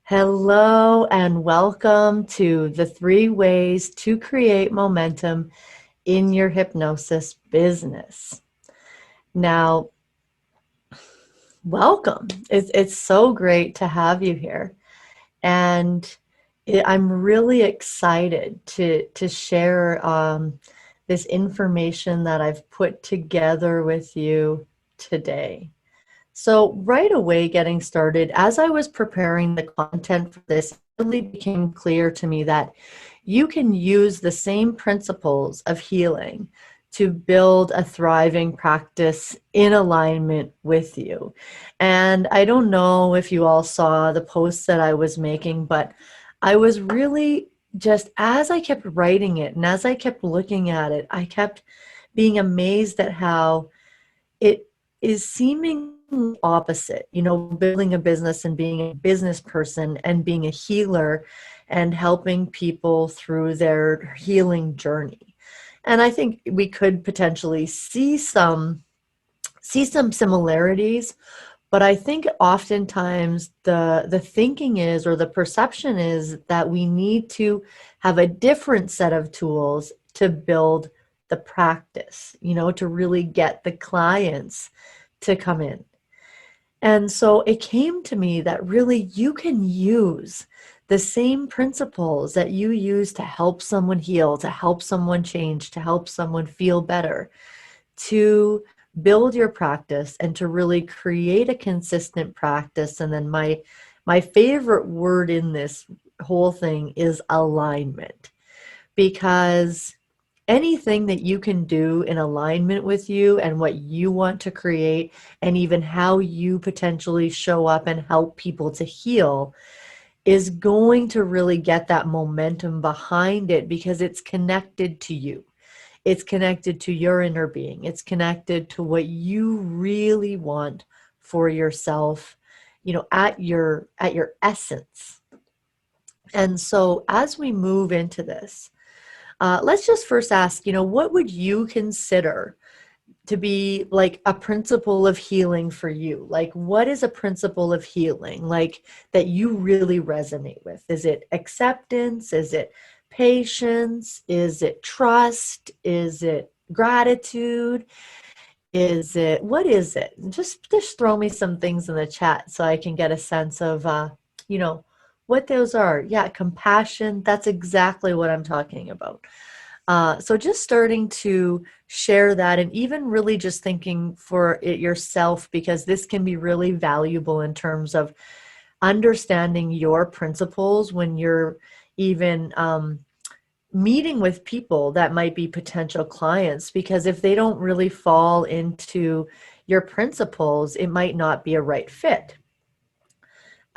Hello and welcome to the 3 ways to create momentum in your hypnosis business. Now, welcome. It's so great to have you here. And I'm really excited to share this information that I've put together with you today. So right away, getting started, as I was preparing the content for this, it really became clear to me that you can use the same principles of healing to build a thriving practice in alignment with you. And I don't know if you all saw the posts that I was making, but I was really just, as I kept writing it and as I kept looking at it, I kept being amazed at how it is seeming opposite, building a business and being a business person and being a healer and helping people through their healing journey. And I think we could potentially see some similarities, but I think oftentimes the thinking is, or the perception is, that we need to have a different set of tools to build the practice, to really get the clients to come in. And so it came to me that really you can use the same principles that you use to help someone heal, to help someone change, to help someone feel better, to build your practice and to really create a consistent practice. And then my favorite word in this whole thing is alignment, because anything that you can do in alignment with you and what you want to create, and even how you potentially show up and help people to heal, is going to really get that momentum behind it, because it's connected to you. It's connected to your inner being. It's connected to what you really want for yourself, at your essence. And so as we move into this, let's just first ask, what would you consider to be like a principle of healing for you? Like, what is a principle of healing, like, that you really resonate with? Is it acceptance? Is it patience? Is it trust? Is it gratitude? What is it? Just throw me some things in the chat so I can get a sense of, you know, what those are. Yeah, compassion. That's exactly what I'm talking about. So just starting to share that, and even really just thinking for it yourself, because this can be really valuable in terms of understanding your principles when you're even meeting with people that might be potential clients, because if they don't really fall into your principles, it might not be a right fit.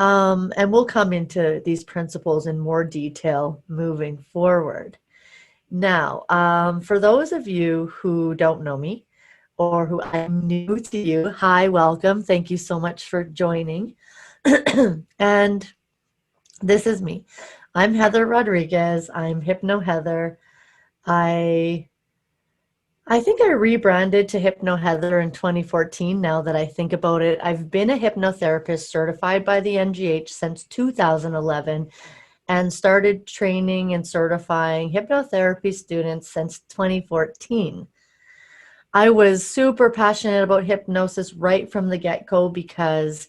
And we'll come into these principles in more detail moving forward. Now, for those of you who don't know me, or who I'm new to you, hi, welcome. Thank you so much for joining. And this is me. I'm Heather Rodriguez. I'm Hypno Heather. I think I rebranded to Hypno Heather in 2014, now that I think about it. I've been a hypnotherapist certified by the NGH since 2011, and started training and certifying hypnotherapy students since 2014. I was super passionate about hypnosis right from the get-go, because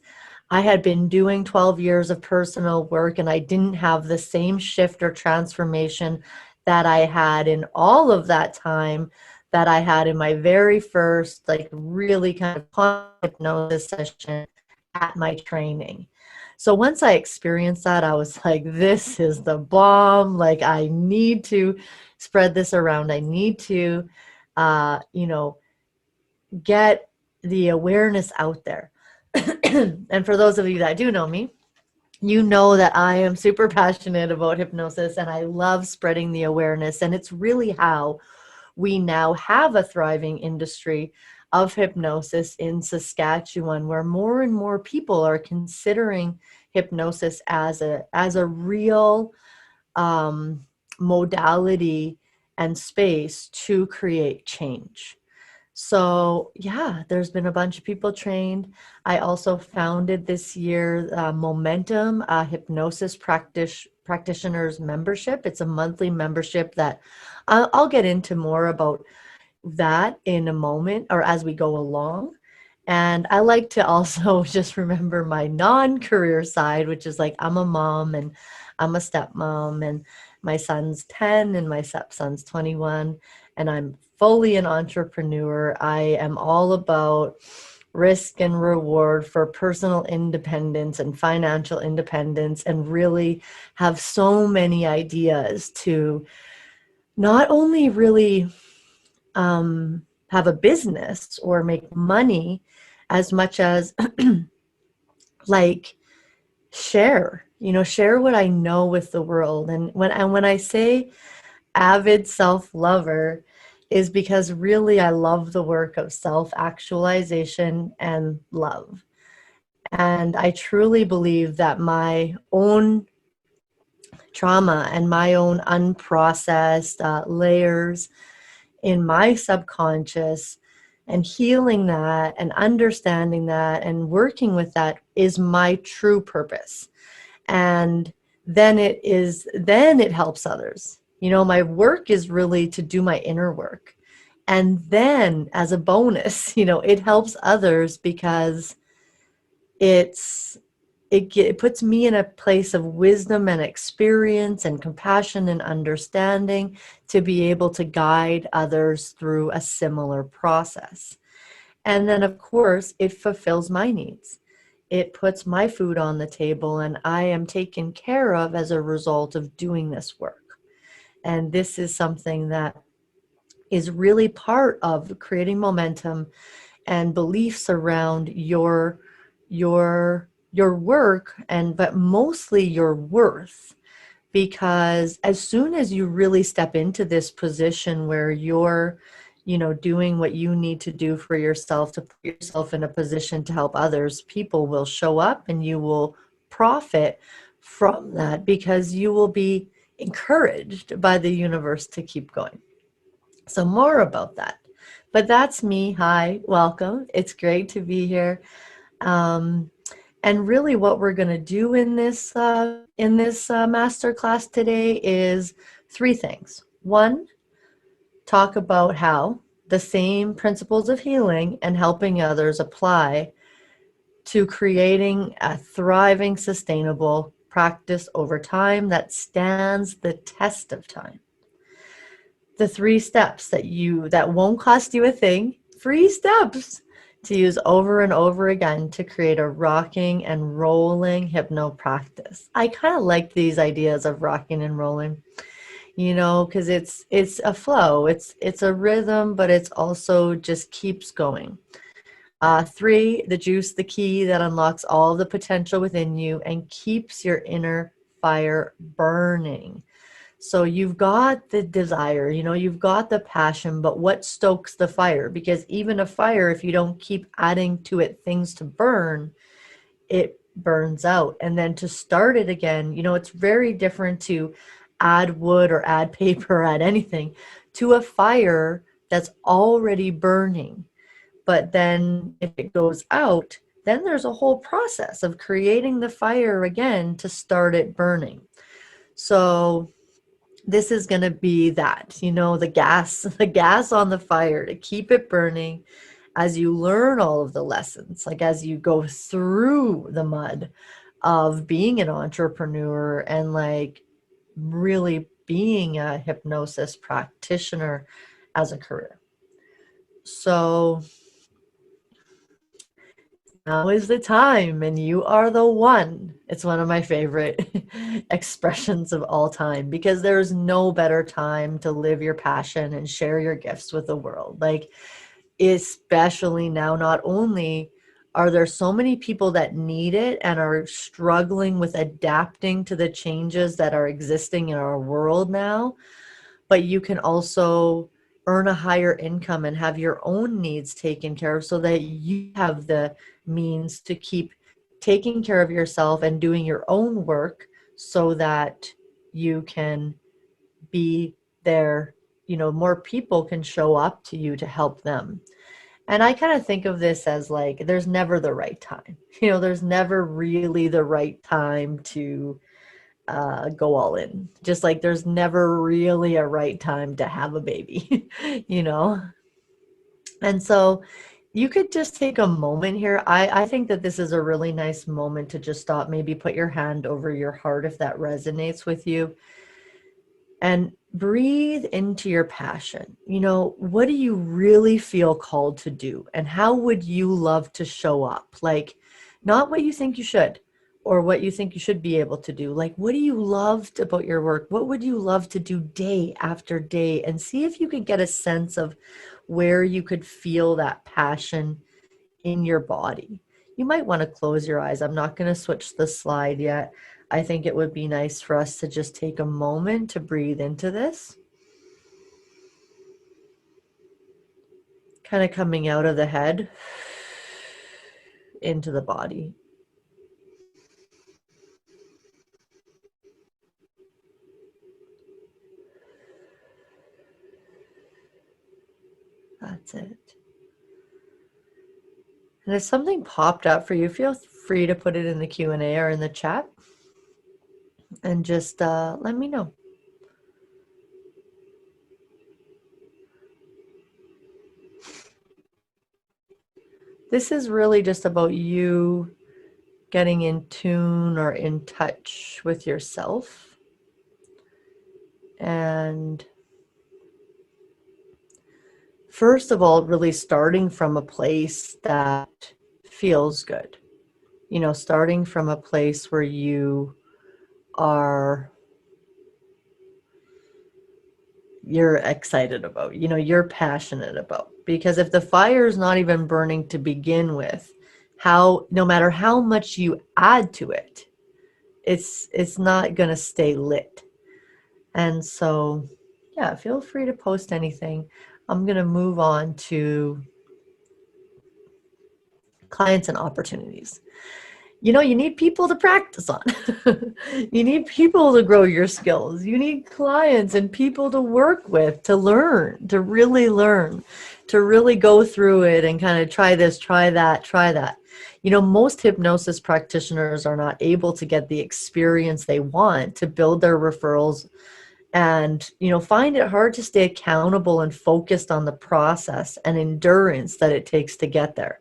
I had been doing 12 years of personal work, and I didn't have the same shift or transformation that I had in all of that time that I had in my very first, like, really kind of hypnosis session at my training. So once I experienced that, I was like, this is the bomb. Like, I need to spread this around. I need to, you know, get the awareness out there. And for those of you that do know me, you know that I am super passionate about hypnosis, and I love spreading the awareness. And it's really how we now have a thriving industry of hypnosis in Saskatchewan, where more and more people are considering hypnosis as a real modality and space to create change. So, yeah, there's been a bunch of people trained. I also founded this year Momentum Hypnosis Practitioners Membership. It's a monthly membership that I'll get into more about that in a moment or as we go along. And I like to also just remember my non-career side, which is like I'm a mom and I'm a stepmom, and my son's 10 and my stepson's 21, and I'm fully an entrepreneur. I am all about risk and reward for personal independence and financial independence, and really have so many ideas to not only really have a business or make money as much as like share what I know with the world. And when I say avid self-lover is because really I love the work of self-actualization and love. And I truly believe that my own trauma and my own unprocessed layers in my subconscious and healing that and understanding that and working with that is my true purpose. And then it helps others. My work is really to do my inner work. And then as a bonus, it helps others because it's it puts me in a place of wisdom and experience and compassion and understanding to be able to guide others through a similar process. And then, of course, it fulfills my needs. It puts my food on the table, and I am taken care of as a result of doing this work. And this is something that is really part of creating momentum and beliefs around your work, and but mostly your worth. Because as soon as you really step into this position where you're doing what you need to do for yourself to put yourself in a position to help others, people will show up and you will profit from that because you will be encouraged by the universe to keep going. So more about that. But that's me. Hi, welcome. It's great to be here. Um, and really, what we're going to do in this master class today is three things. One, talk about how the same principles of healing and helping others apply to creating a thriving, sustainable practice over time that stands the test of time. The three steps that won't cost you a thing, free steps to use over and over again to create a rocking and rolling hypno practice. I kind of like these ideas of rocking and rolling, because it's a flow, it's a rhythm, but it's also just keeps going. Three, the juice, the key that unlocks all the potential within you and keeps your inner fire burning. So you've got the desire, you've got the passion, but what stokes the fire? Because even a fire, if you don't keep adding to it things to burn, it burns out. And then to start it again, it's very different to add wood or add paper or add anything to a fire that's already burning. But then if it goes out, then there's a whole process of creating the fire again to start it burning. So this is going to be that, the gas on the fire to keep it burning as you learn all of the lessons, like as you go through the mud of being an entrepreneur and like really being a hypnosis practitioner as a career. So now is the time, and you are the one. It's one of my favorite expressions of all time because there's no better time to live your passion and share your gifts with the world. Like, especially now, not only are there so many people that need it and are struggling with adapting to the changes that are existing in our world now, but you can also earn a higher income and have your own needs taken care of so that you have the means to keep taking care of yourself and doing your own work so that you can be there, more people can show up to you to help them. And I kind of think of this as like, there's never the right time. There's never really the right time to go all in. Just like there's never really a right time to have a baby, you know? And so you could just take a moment here. I think that this is a really nice moment to just stop, maybe put your hand over your heart if that resonates with you, and breathe into your passion. What do you really feel called to do? And how would you love to show up? Like, not what you think you should or what you think you should be able to do. Like, what do you love about your work? What would you love to do day after day? And see if you could get a sense of where you could feel that passion in your body. You might want to close your eyes. I'm not going to switch the slide yet. I think it would be nice for us to just take a moment to breathe into this. Kind of coming out of the head into the body. That's it. And if something popped up for you, feel free to put it in the Q&A or in the chat. And just let me know. This is really just about you getting in tune or in touch with yourself. And first of all, really starting from a place that feels good. Starting from a place where you're excited about, you're passionate about. Because if the fire is not even burning to begin with, no matter how much you add to it, it's not going to stay lit. And so, yeah, feel free to post anything. I'm going to move on to clients and opportunities. You need people to practice on. You need people to grow your skills. You need clients and people to work with, to learn, to really go through it and kind of try this, try that, try that. Most hypnosis practitioners are not able to get the experience they want to build their referrals, and find it hard to stay accountable and focused on the process and endurance that it takes to get there.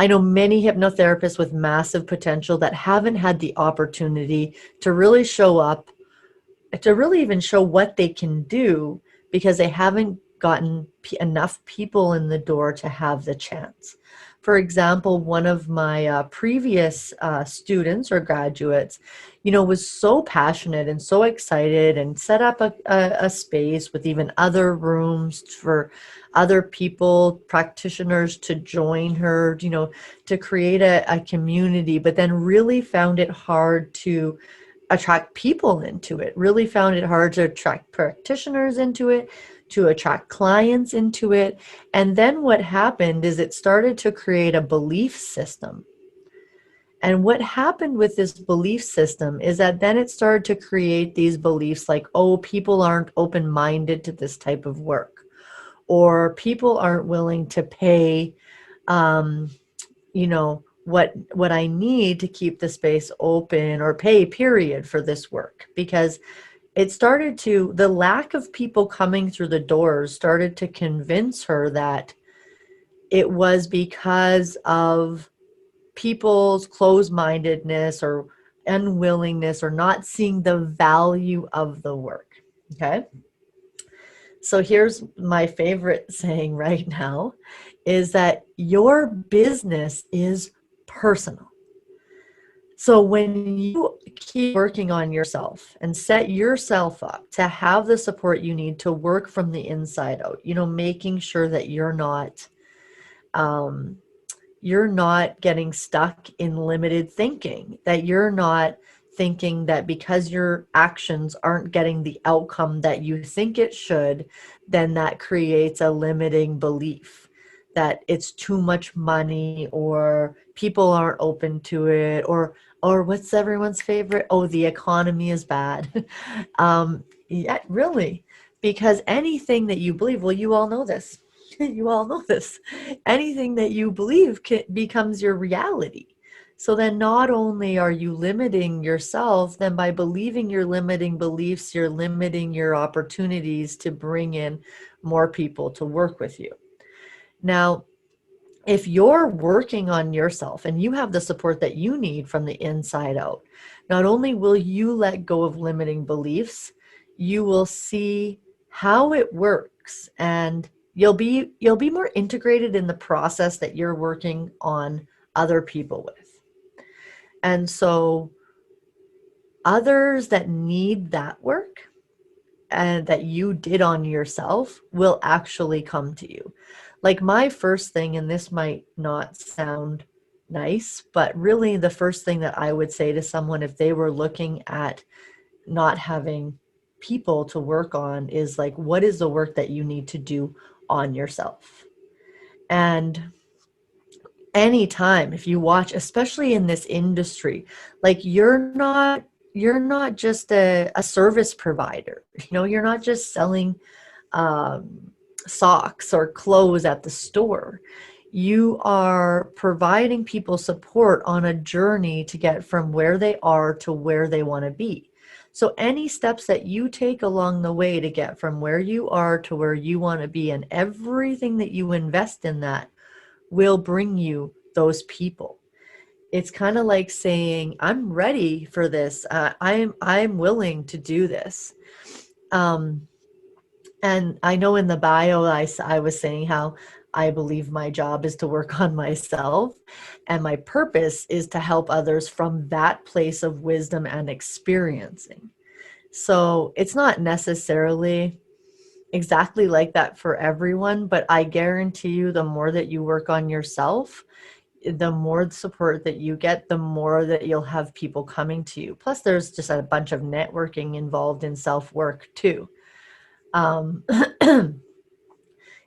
I know many hypnotherapists with massive potential that haven't had the opportunity to really show up, to really even show what they can do, because they haven't gotten enough people in the door to have the chance. For example, one of my previous students or graduates, was so passionate and so excited and set up a space with even other rooms for other people, practitioners to join her, to create a community, but then really found it hard to attract people into it, really found it hard to attract practitioners into it, to attract clients into it. And then what happened is it started to create a belief system. And what happened with this belief system is that then it started to create these beliefs like, oh, people aren't open-minded to this type of work, or people aren't willing to pay, what I need to keep the space open, or pay period for this work. Because the lack of people coming through the doors started to convince her that it was because of people's closed-mindedness or unwillingness or not seeing the value of the work. Okay. So here's my favorite saying right now, is that your business is personal. So when you keep working on yourself and set yourself up to have the support you need to work from the inside out, making sure that you're not getting stuck in limited thinking, that you're not thinking that because your actions aren't getting the outcome that you think it should, then that creates a limiting belief that it's too much money, or people aren't open to it, or what's everyone's favorite? Oh, the economy is bad. Yeah, really, because anything that you believe, well, you all know this. you all know this. Anything that you believe becomes your reality. So then not only are you limiting yourself, then by believing your limiting beliefs, you're limiting your opportunities to bring in more people to work with you. Now, if you're working on yourself and you have the support that you need from the inside out, not only will you let go of limiting beliefs, you will see how it works, and you'll be more integrated in the process that you're working on other people with. And so others that need that work and that you did on yourself will actually come to you. Like my first thing, and this might not sound nice, but really the first thing that I would say to someone if they were looking at not having people to work on is like, what is the work that you need to do on yourself? And anytime if you watch, especially in this industry, like you're not just a service provider. You're not just selling um, socks or clothes at the store. You are providing people support on a journey to get from where they are to where they want to be. So any steps that you take along the way to get from where you are to where you want to be, and everything that you invest in that will bring you those people. It's kind of like saying, I'm ready for this. I'm willing to do this. Um, and I know in the bio, I was saying how I believe my job is to work on myself, and my purpose is to help others from that place of wisdom and experiencing. So it's not necessarily exactly like that for everyone, but I guarantee you the more that you work on yourself, the more support that you get, the more that you'll have people coming to you. Plus, there's just a bunch of networking involved in self-work too. Um,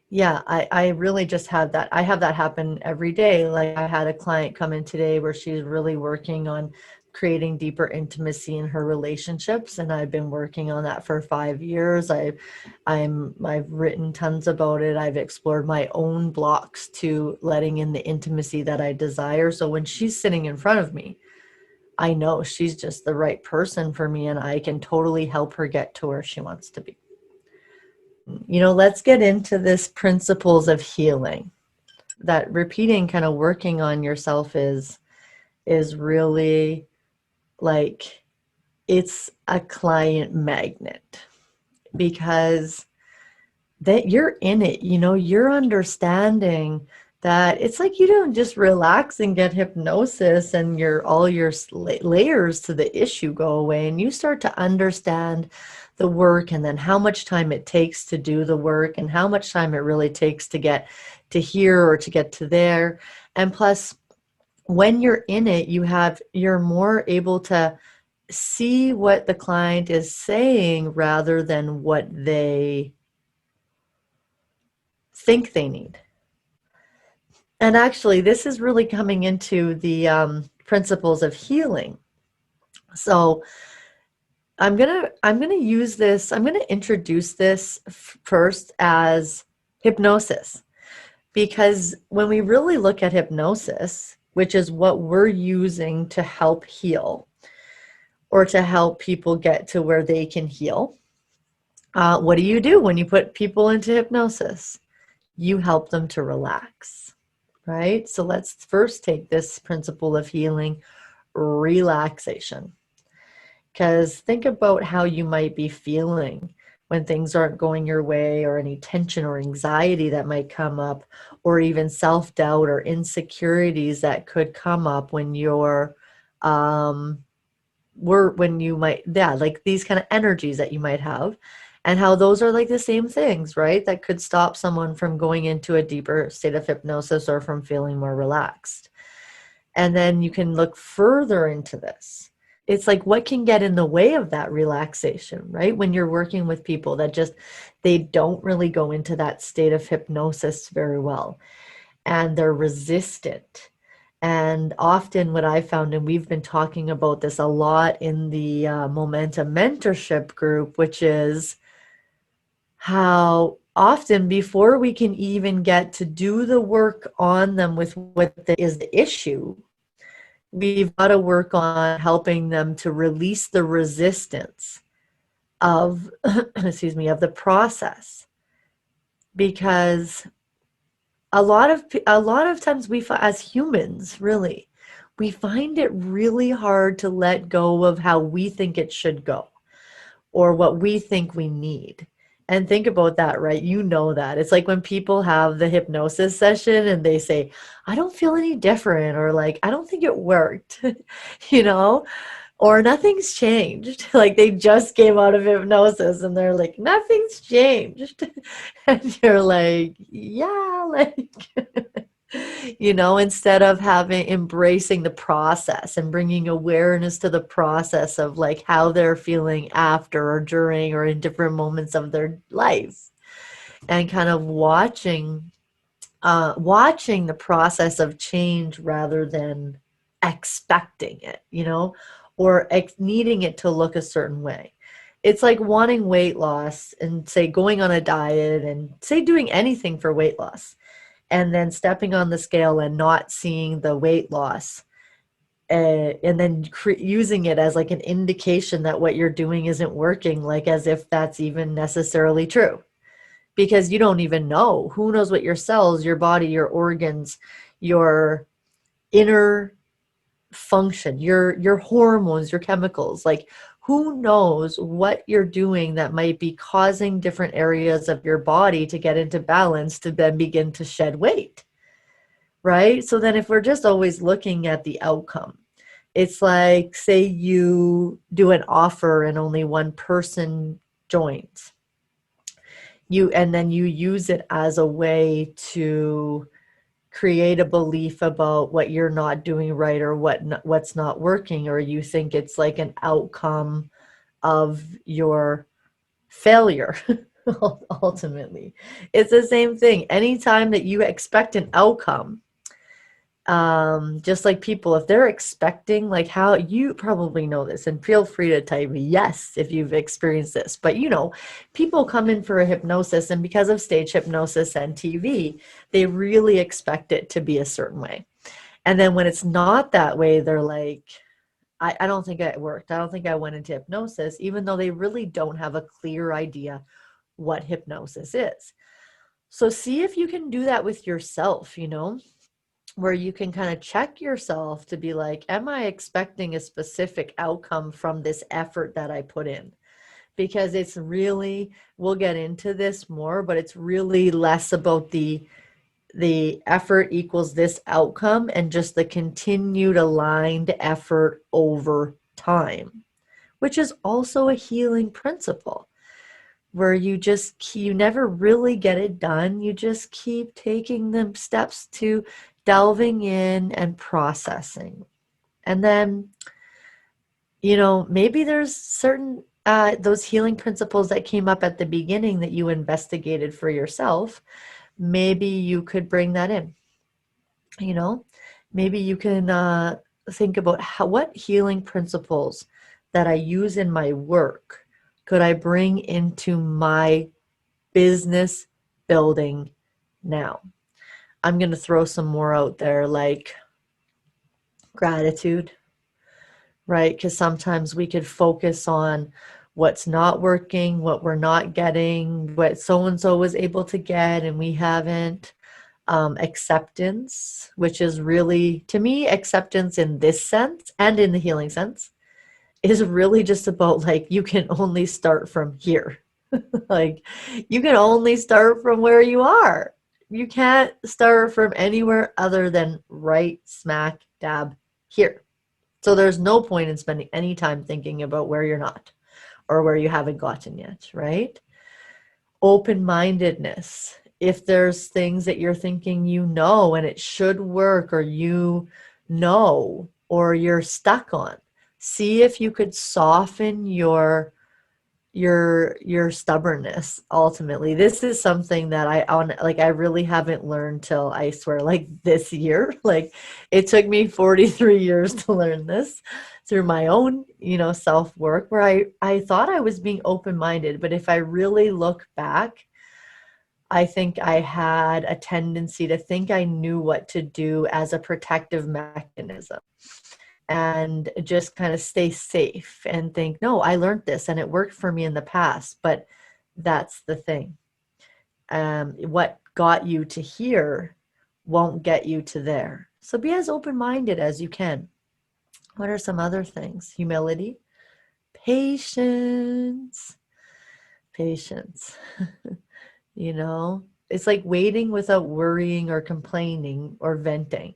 yeah, I really just have that. I have that happen every day. Like I had a client come in today where she's really working on creating deeper intimacy in her relationships, and I've been working on that for 5 years. I've written tons about it. I've explored my own blocks to letting in the intimacy that I desire. So when she's sitting in front of me, I know she's just the right person for me, and I can totally help her get to where she wants to be. Let's get into this principles of healing. That repeating, kind of working on yourself is really like, it's a client magnet, because that you're in it, you're understanding that it's like you don't just relax and get hypnosis and all your layers to the issue go away, and you start to understand the work, and then how much time it takes to do the work, and how much time it really takes to get to here or to get to there. And plus, when you're in it, you're more able to see what the client is saying rather than what they think they need. And actually, this is really coming into the principles of healing. So I'm gonna use this. I'm gonna introduce this first as hypnosis, because when we really look at hypnosis, which is what we're using to help heal or to help people get to where they can heal, what do you do when you put people into hypnosis? You help them to relax, right? So let's first take this principle of healing, relaxation. Because think about how you might be feeling when things aren't going your way, or any tension or anxiety that might come up, or even self-doubt or insecurities that could come up when you might, yeah, like these kind of energies that you might have, and how those are like the same things, right? That could stop someone from going into a deeper state of hypnosis or from feeling more relaxed. And then you can look further into this. It's like, what can get in the way of that relaxation, right? When you're working with people that they don't really go into that state of hypnosis very well, and they're resistant. And often what I found, and we've been talking about this a lot in the Momentum Mentorship group, which is how often before we can even get to do the work on them with what is the issue, we've got to work on helping them to release the resistance of excuse me, of the process. Because a lot of times as humans, really, we find it really hard to let go of how we think it should go or what we think we need. And think about that, right? You know that. It's like when people have the hypnosis session and they say, I don't feel any different, or like, I don't think it worked, you know, or nothing's changed. Like they just came out of hypnosis and they're like, nothing's changed. And you're like, yeah, like, instead of embracing the process and bringing awareness to the process of like how they're feeling after or during or in different moments of their life, and kind of watching the process of change rather than expecting it, or needing it to look a certain way. It's like wanting weight loss and say going on a diet and say doing anything for weight loss, and then stepping on the scale and not seeing the weight loss, and then using it as like an indication that what you're doing isn't working, like as if that's even necessarily true, because you don't even know. Who knows what your cells, your body, your organs, your inner function, your hormones, your chemicals, like who knows what you're doing that might be causing different areas of your body to get into balance to then begin to shed weight, right? So then if we're just always looking at the outcome, it's like, say you do an offer and only one person joins and then you use it as a way to create a belief about what you're not doing right, or what's not working, or you think it's like an outcome of your failure. Ultimately, it's the same thing. Anytime that you expect an outcome, just like people, if they're expecting, like, how you probably know this, and feel free to type yes if you've experienced this, but people come in for a hypnosis, and because of stage hypnosis and TV, they really expect it to be a certain way. And then when it's not that way, they're like, I don't think it worked. I don't think I went into hypnosis, even though they really don't have a clear idea what hypnosis is. So see if you can do that with yourself, where you can kind of check yourself to be like, am I expecting a specific outcome from this effort that I put in? Because it's really, we'll get into this more, but it's really less about the effort equals this outcome, and just the continued aligned effort over time, which is also a healing principle, where you never really get it done. You just keep taking them steps to delving in and processing. And then, maybe there's certain, those healing principles that came up at the beginning that you investigated for yourself. Maybe you could bring that in, maybe you can think about what healing principles that I use in my work could I bring into my business building now. I'm going to throw some more out there, like gratitude, right? Because sometimes we could focus on what's not working, what we're not getting, what so-and-so was able to get and we haven't. Acceptance, which is really, to me, acceptance in this sense and in the healing sense, is really just about like, you can only start from here. Like, you can only start from where you are. You can't start from anywhere other than right smack dab here. So there's no point in spending any time thinking about where you're not or where you haven't gotten yet, right? Open-mindedness. If there's things that you're thinking and it should work, or or you're stuck on, see if you could soften your stubbornness. Ultimately, this is something that I really haven't learned till, I swear, like this year. Like, it took me 43 years to learn this through my own self work, where I thought I was being open-minded, but if I really look back, I think I had a tendency to think I knew what to do as a protective mechanism and just kind of stay safe and think, no, I learned this and it worked for me in the past. But that's the thing. What got you to here won't get you to there. So be as open minded as you can. What are some other things? Humility, patience, patience. You know, it's like waiting without worrying or complaining or venting,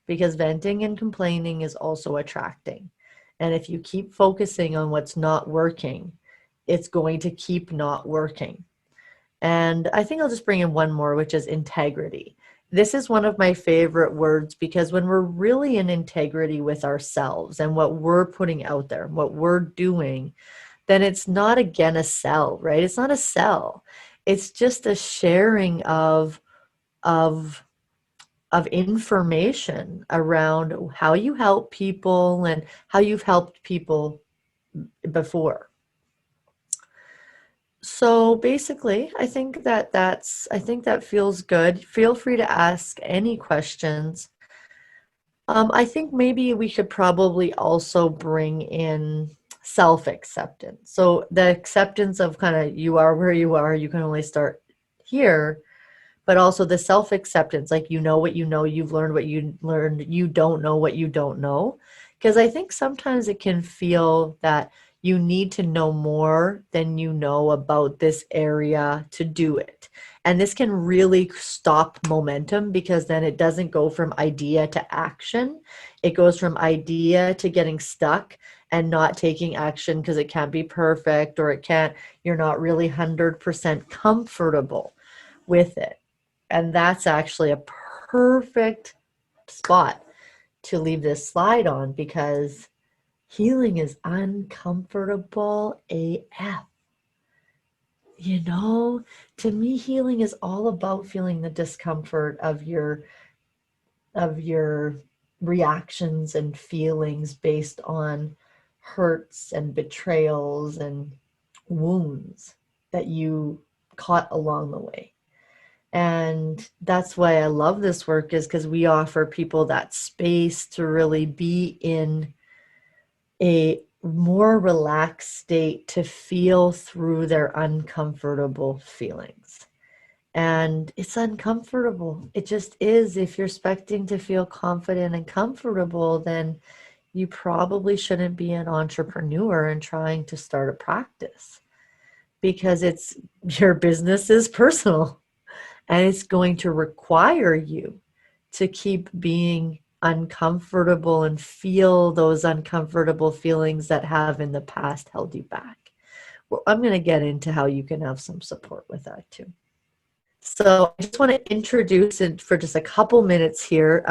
because venting and complaining is also attracting. And if you keep focusing on what's not working, it's going to keep not working. And I think I'll just bring in one more, which is integrity. This is one of my favorite words because when we're really in integrity with ourselves and what we're putting out there, what we're doing, then it's not again a sell, right? It's not a sell. It's just a sharing of of information around how you help people and how you've helped people before. So basically, I think that feels good. Feel free to ask any questions. I think maybe we should probably also bring in self-acceptance. So the acceptance of kind of you are where you are, you can only start here, but also the self-acceptance, like you know what you know, you've learned what you learned, you don't know what you don't know. Because I think sometimes it can feel that you need to know more than you know about this area to do it. And this can really stop momentum because then it doesn't go from idea to action. It goes from idea to getting stuck and not taking action because it can't be perfect or you're not really 100% comfortable with it. And that's actually a perfect spot to leave this slide on because healing is uncomfortable AF. You know, to me, healing is all about feeling the discomfort of your reactions and feelings based on hurts and betrayals and wounds that you caught along the way. And that's why I love this work, is because we offer people that space to really be in a more relaxed state to feel through their uncomfortable feelings. And it's uncomfortable. It just is. If you're expecting to feel confident and comfortable, then you probably shouldn't be an entrepreneur and trying to start a practice because your business is personal. And it's going to require you to keep being uncomfortable and feel those uncomfortable feelings that have in the past held you back. Well, I'm going to get into how you can have some support with that too. So I just want to introduce it for just a couple minutes here,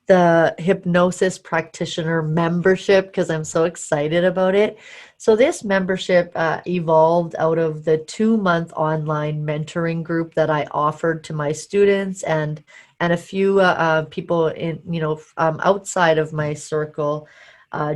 the Hypnosis Practitioner membership, because I'm so excited about it. So this membership evolved out of the 2-month online mentoring group that I offered to my students and a few people in outside of my circle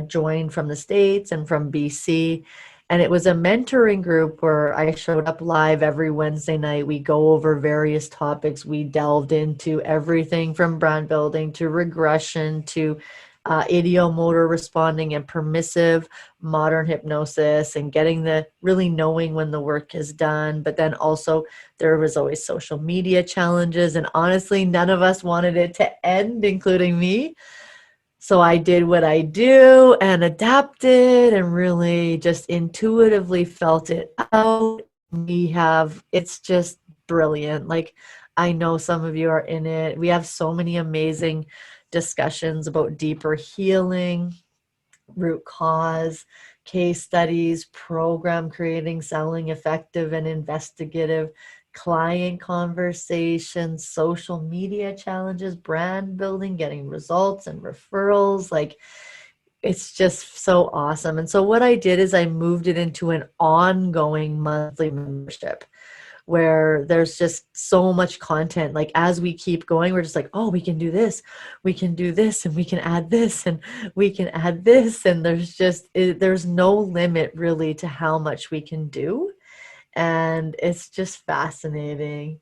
joined from the States and from BC. And it was a mentoring group where I showed up live every Wednesday night. We go over various topics. We delved into everything from brand building to regression to ideomotor responding and permissive modern hypnosis and really knowing when the work is done. But then also there was always social media challenges. And honestly, none of us wanted it to end, including me. So I did what I do and adapted and really just intuitively felt it out. It's just brilliant. Like, I know some of you are in it. We have so many amazing discussions about deeper healing, root cause, case studies, program creating, selling effective and investigative, client conversations, social media challenges, brand building, getting results and referrals. Like, it's just so awesome. And so what I did is I moved it into an ongoing monthly membership where there's just so much content. Like, as we keep going, we're just like, oh, we can do this, and we can add this, and we can add this. And there's no limit really to how much we can do. And it's just fascinating.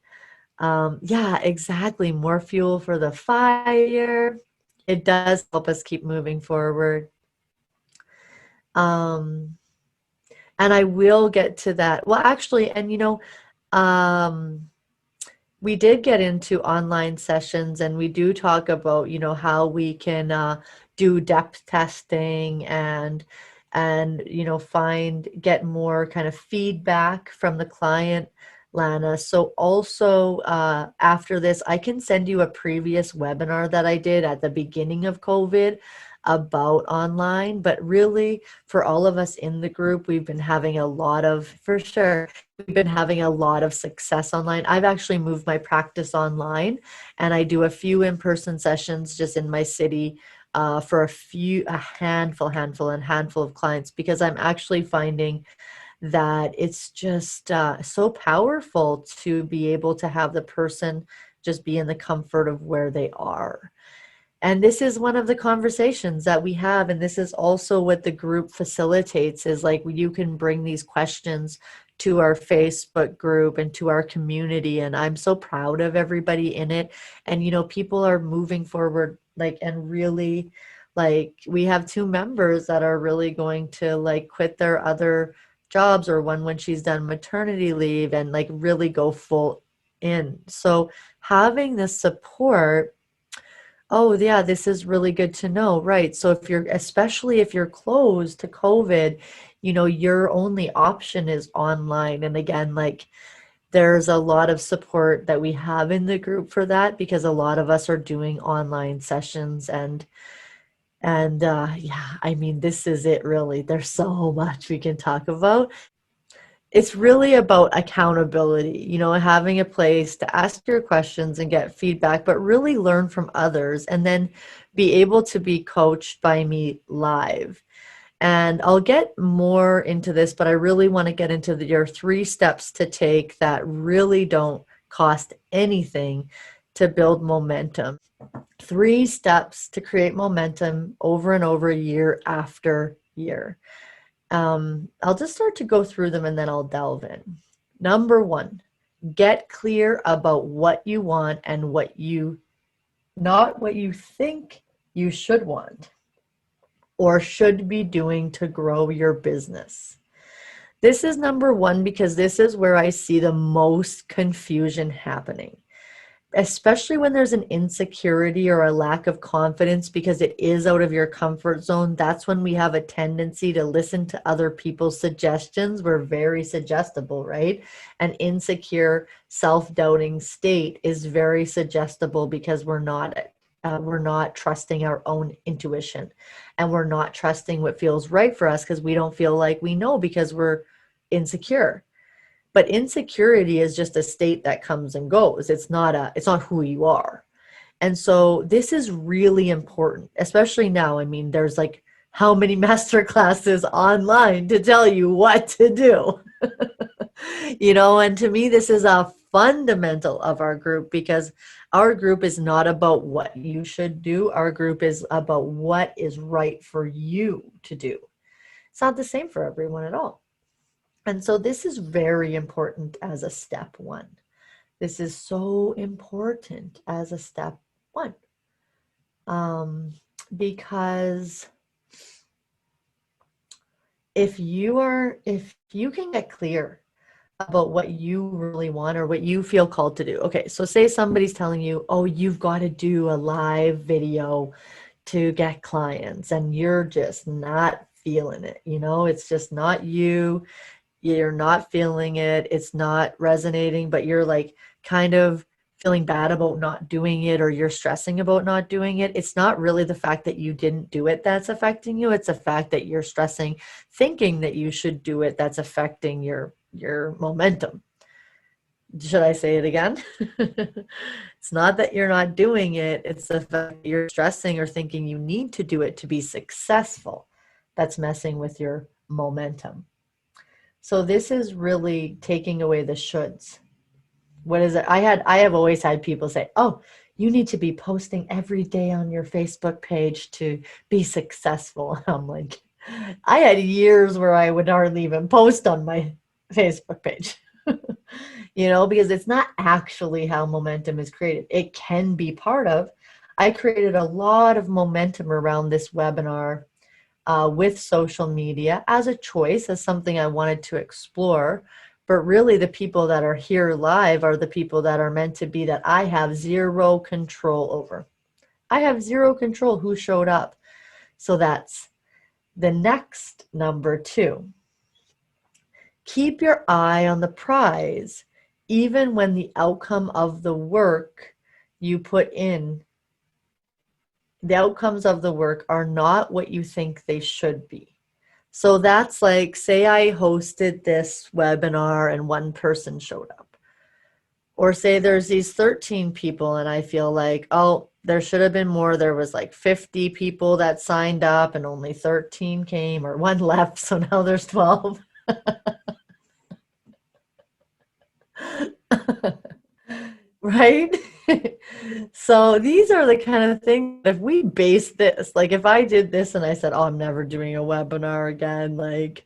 Yeah, exactly. More fuel for the fire. It does help us keep moving forward. Um, and I will get to that. Well, actually, and um, we did get into online sessions and we do talk about, how we can do depth testing and get more kind of feedback from the client, Lana. So also after this, I can send you a previous webinar that I did at the beginning of COVID about online, but really for all of us in the group, we've been having a lot of, for sure, we've been having a lot of success online. I've actually moved my practice online and I do a few in-person sessions just in my city for a handful of clients because I'm actually finding that it's just so powerful to be able to have the person just be in the comfort of where they are. And this is one of the conversations that we have. And this is also what the group facilitates is like you can bring these questions to our Facebook group and to our community. And I'm so proud of everybody in it. And, people are moving forward, like, and really, like, we have two members that are really going to, like, quit their other jobs or one when she's done maternity leave and, like, really go full in. So having this support. Oh, yeah, this is really good to know. Right. So especially if you're closed to COVID, your only option is online. And again, like there's a lot of support that we have in the group for that because a lot of us are doing online sessions and yeah, I mean, this is it really. There's so much we can talk about. It's really about accountability, having a place to ask your questions and get feedback, but really learn from others and then be able to be coached by me live. And I'll get more into this, but I really want to get into your 3 steps to take that really don't cost anything to build momentum. 3 steps to create momentum over and over year after year. I'll just start to go through them and then I'll delve in. Number 1, get clear about what you want and not what you think you should want or should be doing to grow your business. This is number 1 because this is where I see the most confusion happening, especially when there's an insecurity or a lack of confidence because it is out of your comfort zone. That's when we have a tendency to listen to other people's suggestions. We're very suggestible, right? An insecure, self-doubting state is very suggestible because we're not trusting our own intuition and we're not trusting what feels right for us because we don't feel like we know because we're insecure. But insecurity is just a state that comes and goes. It's not who you are. And so this is really important, especially now. I mean, there's like how many master classes online to tell you what to do. And to me, this is a fundamental of our group because our group is not about what you should do. Our group is about what is right for you to do. It's not the same for everyone at all. And so this is very important as a step 1. This is so important as a step 1. Because if you can get clear about what you really want or what you feel called to do. Okay, so say somebody's telling you, oh, you've got to do a live video to get clients and you're just not feeling it. It's just not you. You're not feeling it. It's not resonating, but you're like kind of feeling bad about not doing it or you're stressing about not doing it. It's not really the fact that you didn't do it that's affecting you. It's the fact that you're stressing, thinking that you should do it that's affecting your momentum. Should I say it again? It's not that you're not doing it. It's the fact that you're stressing or thinking you need to do it to be successful. That's messing with your momentum. So this is really taking away the shoulds. What is it? I have always had people say, oh, you need to be posting every day on your Facebook page to be successful. And I'm like, I had years where I would hardly even post on my Facebook page. because it's not actually how momentum is created. It can be part of. I created a lot of momentum around this webinar with social media as a choice, as something I wanted to explore. But really, the people that are here live are the people that are meant to be, that I have zero control over. I have zero control who showed up. So that's the next number 2. Keep your eye on the prize, even when the outcome of the work you put in, the outcomes of the work are not what you think they should be. So that's like, say I hosted this webinar and one person showed up. Or say there's these 13 people and I feel like, oh, there should have been more. There was like 50 people that signed up and only 13 came, or one left. So now there's 12. Right? So these are the kind of things, if we base this, like if I did this and I said, oh, I'm never doing a webinar again, like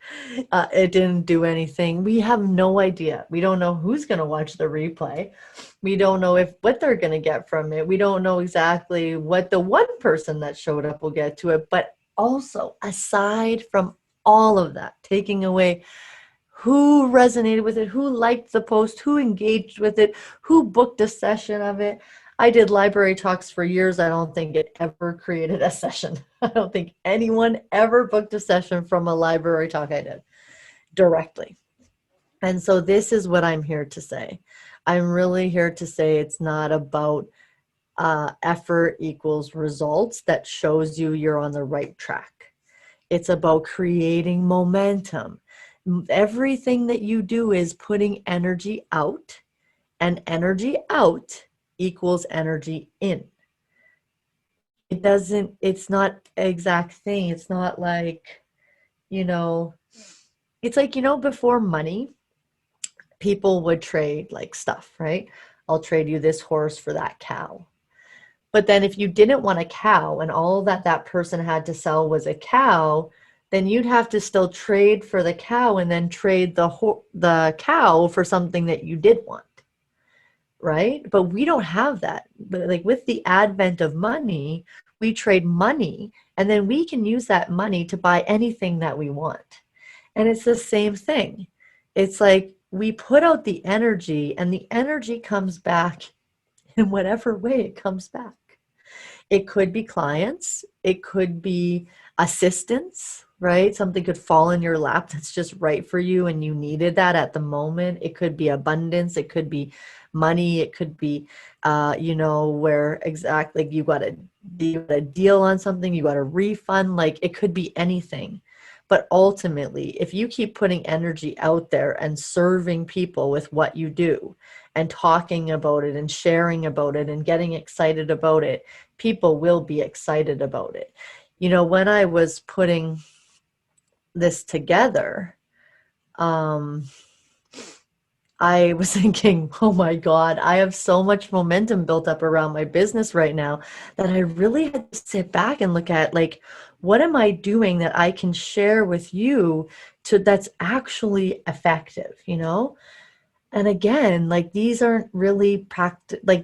it didn't do anything. We have no idea. We don't know who's going to watch the replay. We don't know what they're going to get from it. We don't know exactly what the one person that showed up will get to it. But also, aside from all of that, taking away who resonated with it, who liked the post, who engaged with it, who booked a session of it. I did library talks for years. I don't think it ever created a session. I don't think anyone ever booked a session from a library talk I did directly. And so this is what I'm here to say. I'm really here to say it's not about effort equals results that shows you're on the right track. It's about creating momentum. Everything that you do is putting energy out, and energy out equals energy in. It's not an exact thing. It's not like, it's like, before money, people would trade like stuff, right? I'll trade you this horse for that cow. But then if you didn't want a cow and all that person had to sell was a cow, then you'd have to still trade for the cow and then trade the cow for something that you did want, right? But we don't have that. But like with the advent of money, we trade money and then we can use that money to buy anything that we want. And it's the same thing. It's like we put out the energy and the energy comes back in whatever way it comes back. It could be clients, it could be assistance, right? Something could fall in your lap that's just right for you and you needed that at the moment. It could be abundance, it could be money, it could be, where exactly you got a deal on something, you got a refund, like it could be anything. But ultimately, if you keep putting energy out there and serving people with what you do and talking about it and sharing about it and getting excited about it, people will be excited about it. When I was putting this together, I was thinking, oh my God, I have so much momentum built up around my business right now that I really had to sit back and look at, like, what am I doing that I can share with you that's actually effective, And again, like these aren't really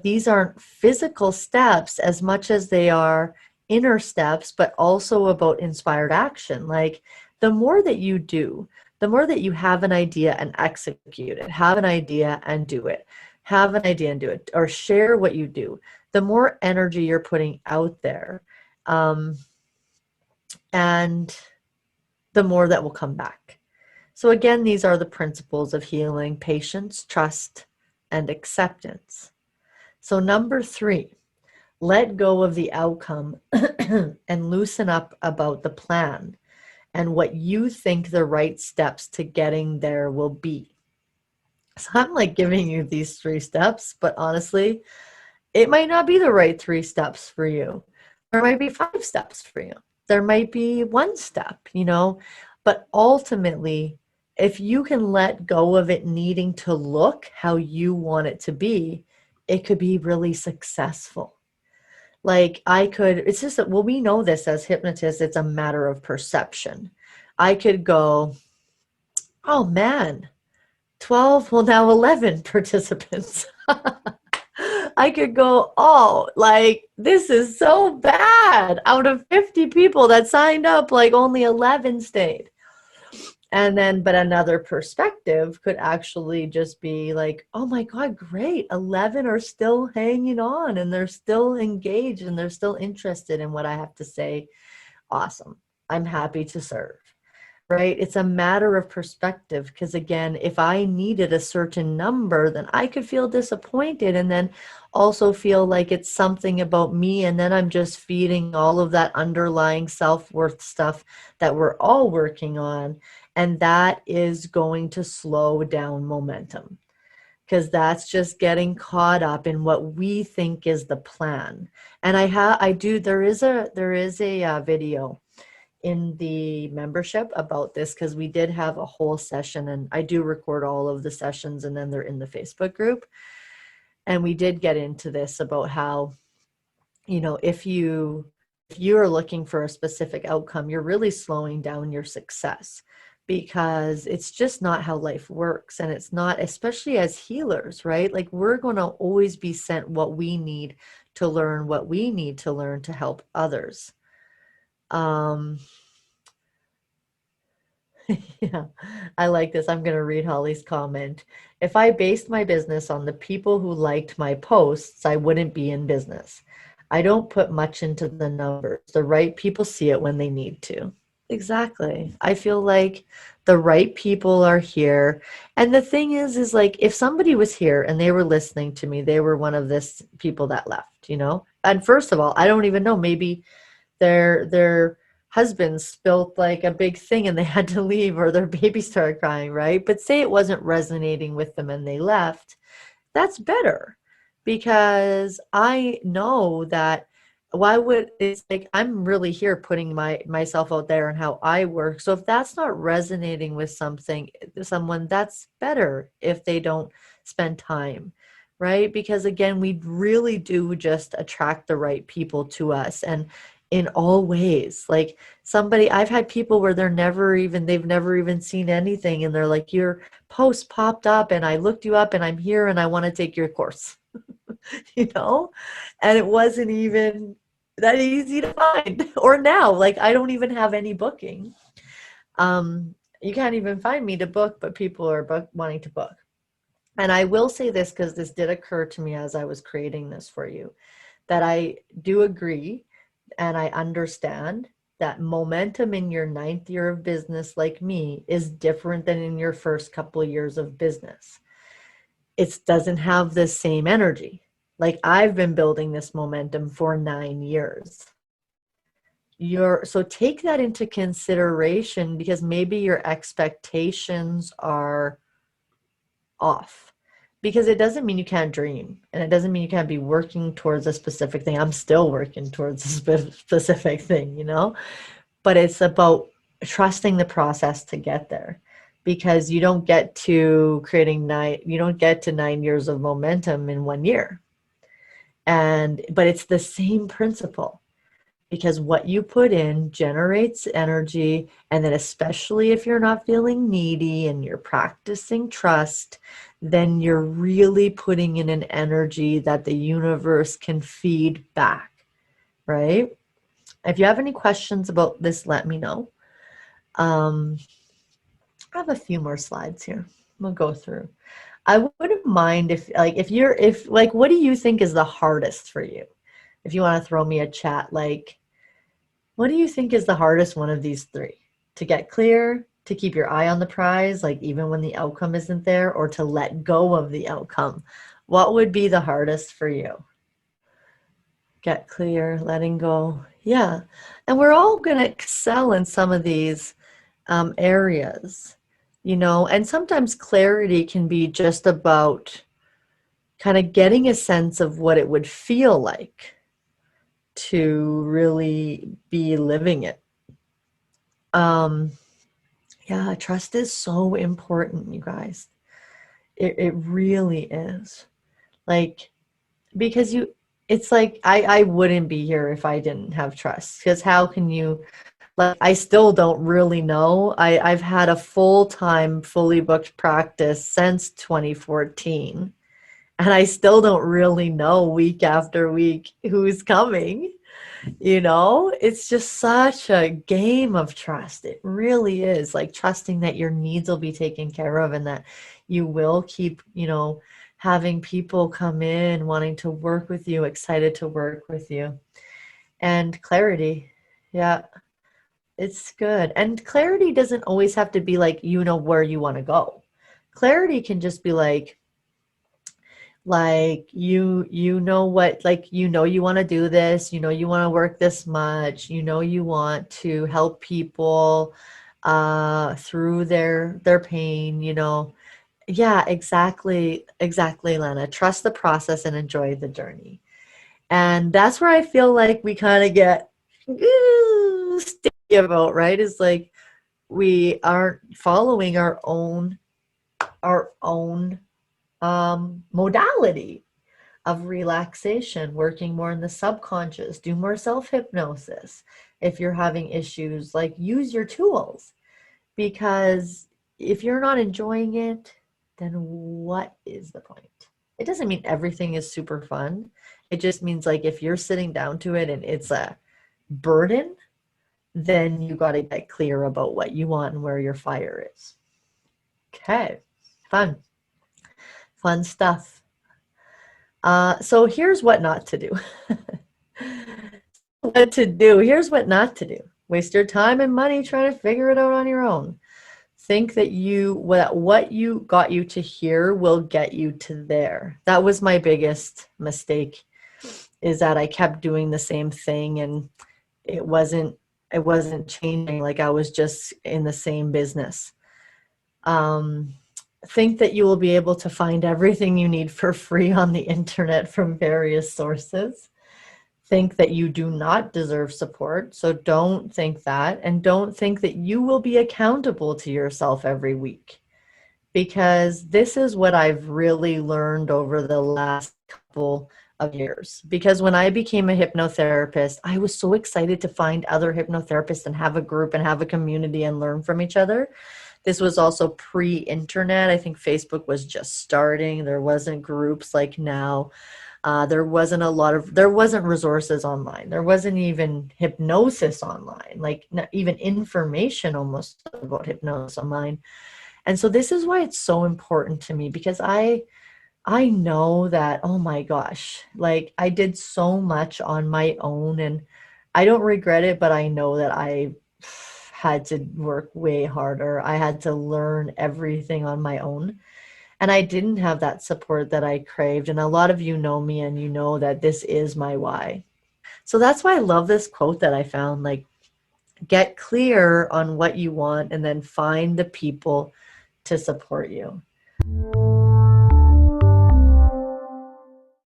these aren't physical steps as much as they are inner steps, but also about inspired action. Like the more that you do, the more that you have an idea and execute it, have an idea and do it, have an idea and do it, or share what you do, the more energy you're putting out there. And the more that will come back. So again, these are the principles of healing: patience, trust, and acceptance. So number 3, let go of the outcome and loosen up about the plan and what you think the right steps to getting there will be. So I'm like giving you these 3 steps, but honestly, it might not be the right 3 steps for you. There might be 5 steps for you. There might be 1 step, but ultimately, if you can let go of it needing to look how you want it to be, it could be really successful. Like it's just that, well, we know this as hypnotists, it's a matter of perception. I could go, oh man, 12, well, now 11 participants. I could go, oh, like, this is so bad. Out of 50 people that signed up, like, only 11 stayed. And then, but another perspective could actually just be like, oh my God, great. 11 are still hanging on and they're still engaged and they're still interested in what I have to say. Awesome. I'm happy to serve. Right? It's a matter of perspective because, again, if I needed a certain number, then I could feel disappointed and then also feel like it's something about me. And then I'm just feeding all of that underlying self-worth stuff that we're all working on. And that is going to slow down momentum because that's just getting caught up in what we think is the plan. And there is a video in the membership about this because we did have a whole session, and I do record all of the sessions and then they're in the Facebook group. And we did get into this about how, if you are looking for a specific outcome, you're really slowing down your success because it's just not how life works. And it's not, especially as healers, right? Like, we're going to always be sent what we need to learn, what we need to learn to help others. Yeah, I like this. I'm going to read Holly's comment. If I based my business on the people who liked my posts, I wouldn't be in business. I don't put much into the numbers. The right people see it when they need to. Exactly. I feel like the right people are here. And the thing is like, if somebody was here and they were listening to me, they were one of this people that left. And first of all, I don't even know, maybe their husband spilled like a big thing and they had to leave, or their baby started crying, right? But say it wasn't resonating with them and they left, that's better because I know that why would it's like I'm really here putting myself out there and how I work. So if that's not resonating with someone, that's better if they don't spend time, right? Because again, we really do just attract the right people to us, and in all ways. Like, I've had people where they've never even seen anything and they're like, your post popped up and I looked you up and I'm here and I want to take your course. you know? And it wasn't even that easy to find. Or now, like, I don't even have any booking. You can't even find me to book, but people are wanting to book. And I will say this because this did occur to me as I was creating this for you, that I do agree and I understand that momentum in your 9th year of business, like me, is different than in your first couple of years of business. It doesn't have the same energy. Like, I've been building this momentum for 9 years. So take that into consideration because maybe your expectations are off, because it doesn't mean you can't dream and it doesn't mean you can't be working towards a specific thing. I'm still working towards a specific thing, but it's about trusting the process to get there, because you don't get to 9 years of momentum in 1 year. But it's the same principle, because what you put in generates energy. And then, especially if you're not feeling needy and you're practicing trust, then you're really putting in an energy that the universe can feed back, right? If you have any questions about this, let me know. I have a few more slides here. We'll go through. I wouldn't mind if what do you think is the hardest for you? If you want to throw me a chat, like, what do you think is the hardest one of these three? To get clear, to keep your eye on the prize, like even when the outcome isn't there, or to let go of the outcome? What would be the hardest for you? Get clear, letting go. Yeah. And we're all going to excel in some of these areas, and sometimes clarity can be just about kind of getting a sense of what it would feel like to really be living it. Yeah, trust is so important, you guys. It really is. Like, it's like I wouldn't be here if I didn't have trust. Because how can you Like, I still don't really know. I've had a full-time, fully booked practice since 2014, and I still don't really know week after week who's coming. It's just such a game of trust. It really is, like, trusting that your needs will be taken care of and that you will keep, having people come in wanting to work with you, excited to work with you. And clarity. Yeah, it's good. And clarity doesn't always have to be like, where you want to go. Clarity can just be like you know what, like, you want to do this, you want to work this much, you want to help people through their pain. Yeah, exactly, Lana. Trust the process and enjoy the journey. And that's where I feel like we kind of get sticky about, right? Is like we aren't following our own modality of relaxation, working more in the subconscious, do more self hypnosis. If you're having issues, like, use your tools, because if you're not enjoying it, then what is the point? It doesn't mean everything is super fun. It just means, like, if you're sitting down to it and it's a burden, then you got to get clear about what you want and where your fire is. Okay, fun, fun stuff. So here's what not to do. What to do. Here's what not to do. Waste your time and money trying to figure it out on your own. Think that what you got you to here will get you to there. That was my biggest mistake, is that I kept doing the same thing and it wasn't changing. Like, I was just in the same business. Um, think that you will be able to find everything you need for free on the internet from various sources. Think that you do not deserve support. So don't think that. And don't think that you will be accountable to yourself every week. Because this is what I've really learned over the last couple of years. Because when I became a hypnotherapist, I was so excited to find other hypnotherapists and have a group and have a community and learn from each other. This was also pre-internet. I think Facebook was just starting. There wasn't groups like now. There wasn't resources online. There wasn't even hypnosis online, like not even information almost about hypnosis online. And so this is why it's so important to me, because I know that, oh my gosh, like, I did so much on my own and I don't regret it, but I know that I had to work way harder. I had to learn everything on my own. And I didn't have that support that I craved. And a lot of you know me and you know that this is my why. So that's why I love this quote that I found, like, get clear on what you want and then find the people to support you.